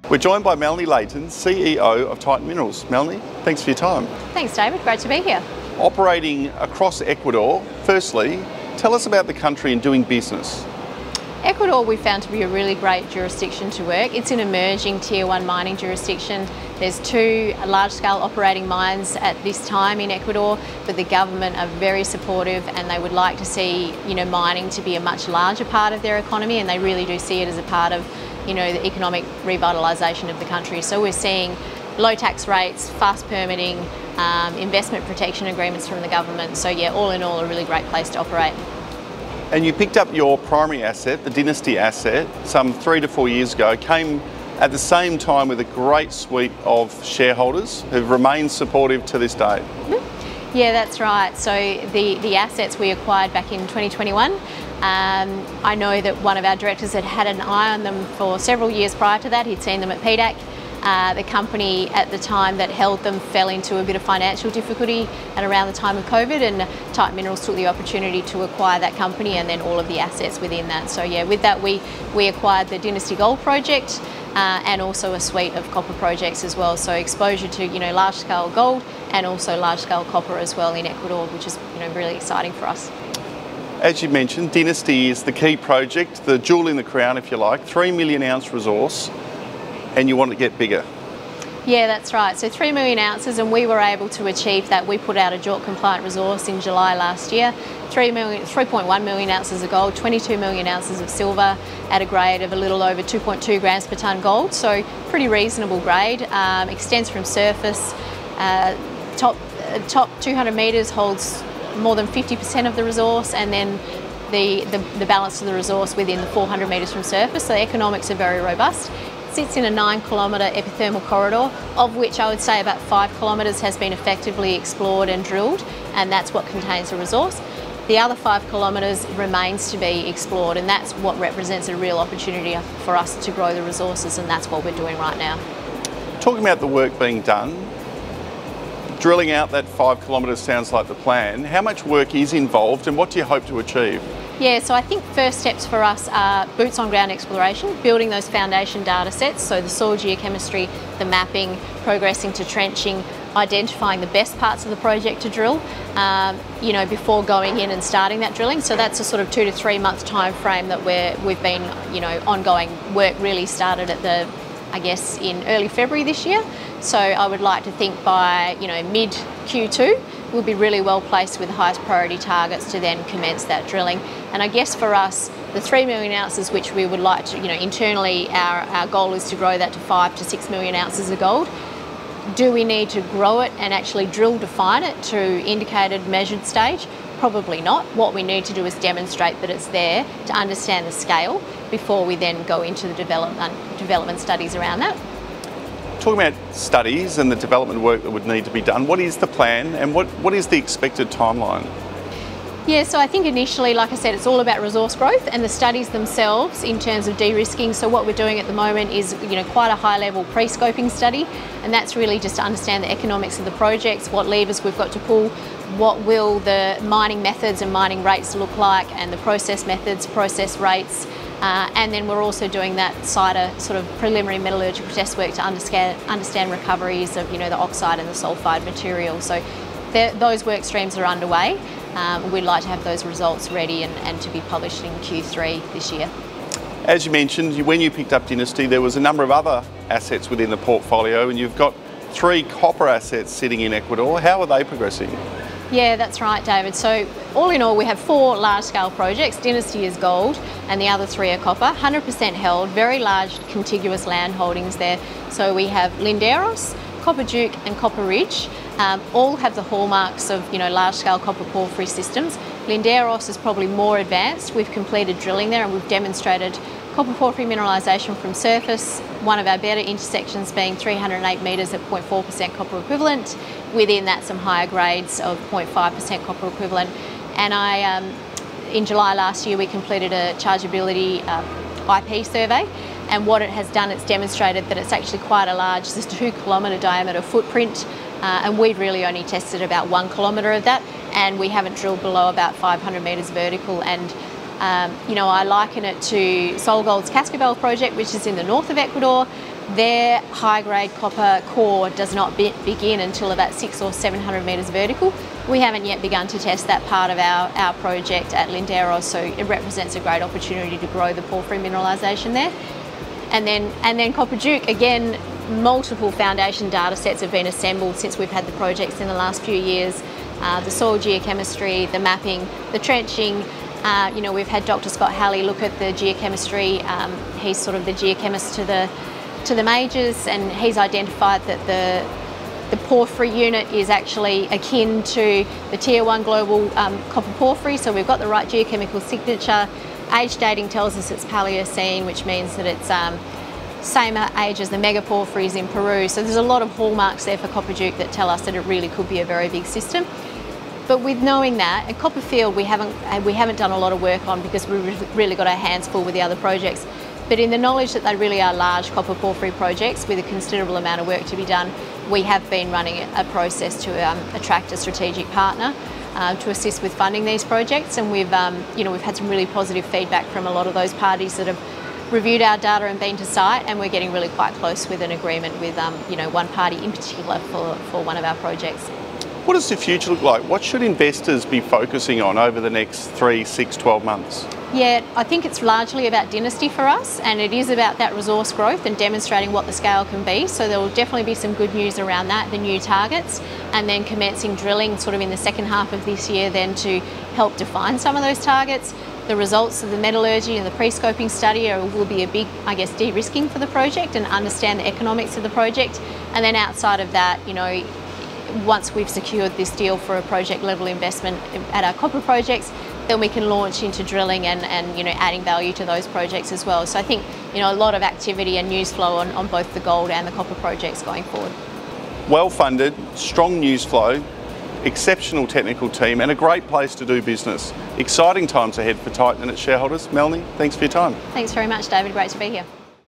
We're joined by Melanie Leighton, CEO of Titan Minerals. Melanie, thanks for your time. Thanks, David. Great to be here. Operating across Ecuador, firstly, tell us about the country and doing business. Ecuador we found to be a really great jurisdiction to work. It's an emerging Tier 1 mining jurisdiction. There's 2 large-scale operating mines at this time in Ecuador, but the government are very supportive and they would like to see, mining to be a much larger part of their economy, and they really do see it as a part of, the economic revitalisation of the country. So we're seeing low tax rates, fast permitting, investment protection agreements from the government. So yeah, all in all, a really great place to operate. And you picked up your primary asset, the Dynasty asset, some 3 to 4 years ago, came at the same time with a great suite of shareholders who've remained supportive to this day. Yeah, that's right. So the assets we acquired back in 2021, I know that one of our directors had had an eye on them for several years prior to that. He'd seen them at PDAC. The company at the time that held them fell into a bit of financial difficulty at around the time of COVID, and Titan Minerals took the opportunity to acquire that company and then all of the assets within that. So yeah, with that we acquired the Dynasty Gold project and also a suite of copper projects as well. So exposure to large scale gold and also large scale copper as well in Ecuador, which is really exciting for us. As you mentioned, Dynasty is the key project, the jewel in the crown if you like, 3 million ounce resource. And you want to get bigger? Yeah, that's right. So 3 million ounces, and we were able to achieve that. We put out a JORC compliant resource in July last year. 3.1 million ounces of gold, 22 million ounces of silver at a grade of a little over 2.2 grams per tonne gold. So pretty reasonable grade. Extends from surface. Top 200 metres holds more than 50% of the resource, and then the balance of the resource within the 400 metres from surface. So the economics are very robust. Sits in a 9-kilometre epithermal corridor, of which I would say about 5 kilometres has been effectively explored and drilled, and that's what contains the resource. The other 5 kilometres remains to be explored, and that's what represents a real opportunity for us to grow the resources, and that's what we're doing right now. Talking about the work being done, drilling out that 5 kilometres sounds like the plan. How much work is involved and what do you hope to achieve? Yeah, so I think first steps for us are boots on ground exploration, building those foundation data sets, so the soil geochemistry, the mapping, progressing to trenching, identifying the best parts of the project to drill, before going in and starting that drilling. So that's a sort of 2 to 3 month time frame that we've been, ongoing work really started at in early February this year. So I would like to think by, mid Q2, we'll be really well placed with the highest priority targets to then commence that drilling. And I guess for us, the 3 million ounces, which we would like to, internally our goal is to grow that to 5 to 6 million ounces of gold. Do we need to grow it and actually drill define it to indicated measured stage? Probably not. What we need to do is demonstrate that it's there to understand the scale before we then go into the development studies around that. Talking about studies and the development work that would need to be done, what is the plan and what is the expected timeline? Yeah, so I think initially, like I said, it's all about resource growth and the studies themselves in terms of de-risking. So what we're doing at the moment is, quite a high-level pre-scoping study, and that's really just to understand the economics of the projects, what levers we've got to pull, what will the mining methods and mining rates look like, and the process methods, process rates. And then we're also doing that CIDA sort of preliminary metallurgical test work to understand recoveries of the oxide and the sulphide material. So those work streams are underway. We'd like to have those results ready and to be published in Q3 this year. As you mentioned, when you picked up Dynasty, there was a number of other assets within the portfolio, and you've got 3 copper assets sitting in Ecuador. How are they progressing? Yeah, that's right, David. So all in all, we have 4 large-scale projects. Dynasty is gold and the other 3 are copper, 100% held, very large contiguous land holdings there. So we have Linderos, Copper Duke and Copper Ridge. All have the hallmarks of large-scale copper porphyry systems. Linderos is probably more advanced. We've completed drilling there and we've demonstrated copper porphyry mineralisation from surface, one of our better intersections being 308 metres at 0.4% copper equivalent. Within that, some higher grades of 0.5% copper equivalent. And in July last year, we completed a chargeability IP survey, and what it has done, it's demonstrated that it's actually quite a large, it's a 2-kilometre diameter footprint, and we've really only tested about 1 kilometre of that, and we haven't drilled below about 500 metres vertical. And I liken it to SolGold's Cascabel project, which is in the north of Ecuador. Their high-grade copper core does not begin until about 600 or 700 metres vertical. We haven't yet begun to test that part of our project at Lindero, so it represents a great opportunity to grow the porphyry mineralisation there. And then Copper Duke, again, multiple foundation data sets have been assembled since we've had the projects in the last few years. The soil geochemistry, the mapping, the trenching. We've had Dr. Scott Halley look at the geochemistry. He's sort of the geochemist to the majors, and he's identified that the porphyry unit is actually akin to the Tier 1 global copper porphyry, so we've got the right geochemical signature. Age dating tells us it's Paleocene, which means that it's same age as the megaporphyries in Peru. So there's a lot of hallmarks there for Copper Duke that tell us that it really could be a very big system. But with knowing that, at Copperfield we haven't done a lot of work on because we've really got our hands full with the other projects. But in the knowledge that they really are large copper porphyry projects with a considerable amount of work to be done, we have been running a process to attract a strategic partner to assist with funding these projects, and we've had some really positive feedback from a lot of those parties that have reviewed our data and been to site, and we're getting really quite close with an agreement with one party in particular for one of our projects. What does the future look like? What should investors be focusing on over the next 3, 6, 12 months? Yeah, I think it's largely about dynasty for us, and it is about that resource growth and demonstrating what the scale can be. So there will definitely be some good news around that, the new targets, and then commencing drilling sort of in the second half of this year then to help define some of those targets. The results of the metallurgy and the pre-scoping study will be a big, de-risking for the project and understand the economics of the project. And then outside of that, once we've secured this deal for a project level investment at our copper projects, then we can launch into drilling and adding value to those projects as well. So I think a lot of activity and news flow on both the gold and the copper projects going forward. Well funded, strong news flow, exceptional technical team, and a great place to do business. Exciting times ahead for Titan and its shareholders. Melanie, thanks for your time. Thanks very much, David. Great to be here.